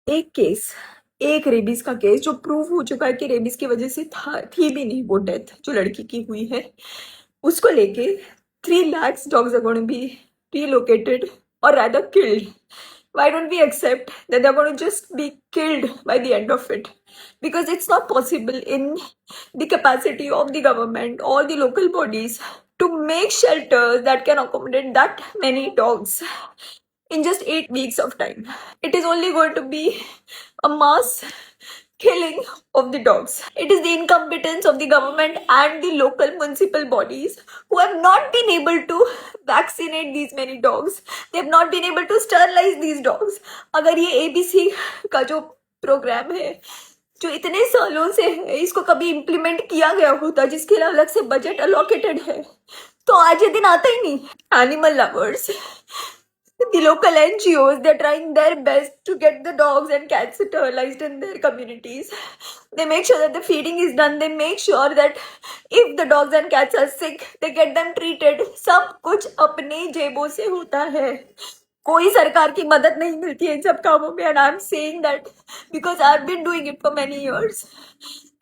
एक केस, एक रेबीज का केस जो प्रूव हो चुका है कि रेबीज की वजह से थी भी नहीं वो डेथ जो लड़की की हुई है, उसको लेके 3 lakhs dogs are going to be relocated or rather killed. Why don't we accept that they're going to just be killed by the end of it? Because it's not possible in the capacity of the government or the local bodies to make shelters that can accommodate that many dogs in just 8 weeks of time. It is only going to be a mass killing of the dogs. It is the incompetence of the government and the local municipal bodies who have not been able to vaccinate these many dogs. They have not been able to sterilize these dogs. अगर ये ABC का जो programme है जो इतने सालों से है इसको कभी इम्प्लीमेंट किया गया होता जिसके लिए अलग से बजट अलोकेटेड है तो आज ये दिन आता ही नहीं. Animal lovers, the local NGOs, they're trying their best to get the dogs and cats sterilized in their communities. They make sure that the feeding is done. They make sure that if the dogs and cats are sick, they get them treated. सब कुछ अपने जेबों से होता है. कोई सरकार की मदद नहीं मिलती है इन सब कामों में. And I'm saying that because I've been doing it for many years.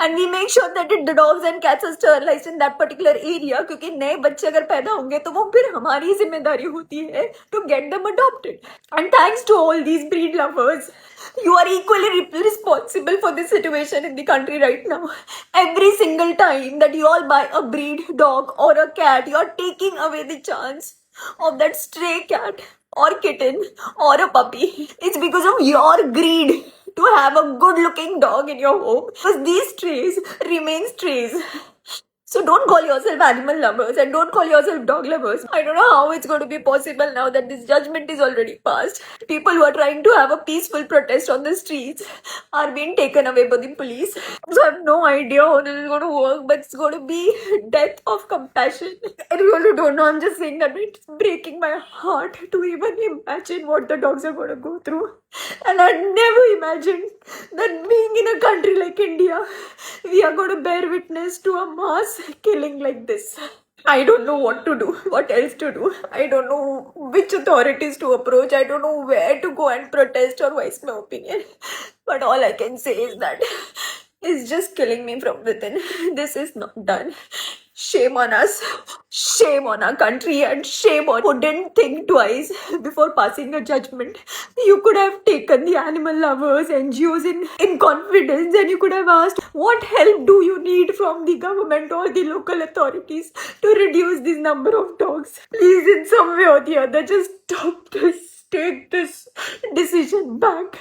And we make sure that the dogs and cats are sterilized in that particular area क्योंकि नए बच्चे अगर पैदा होंगे तो वो फिर हमारी जिम्मेदारी होती है to get them adopted. And thanks to all these breed lovers, you are equally responsible for the situation in the country right now. Every single time that you all buy a breed dog or a cat, you are taking away the chance of that stray cat or kitten or a puppy. It's because of your greed to have a good looking dog in your home because these strays remain strays. So don't call yourself animal lovers and don't call yourself dog lovers. I don't know how it's going to be possible now that this judgment is already passed. People who are trying to have a peaceful protest on the streets are being taken away by the police. So I have no idea how this is going to work, but it's going to be death of compassion. I really don't know. I'm just saying that it's breaking my heart to even imagine what the dogs are going to go through. And I never imagined that being in a country like India, we are going to bear witness to a mass killing like this. I don't know what to do, what else to do. I don't know which authorities to approach. I don't know where to go and protest or voice my opinion. But all I can say is that it's just killing me from within. This is not done. Shame on us, shame on our country, and shame on who didn't think twice before passing a judgment. You could have taken the animal lovers, NGOs in confidence, and you could have asked, what help do you need from the government or the local authorities to reduce this number of dogs? Please, in some way or the other, just stop this. Take this decision back.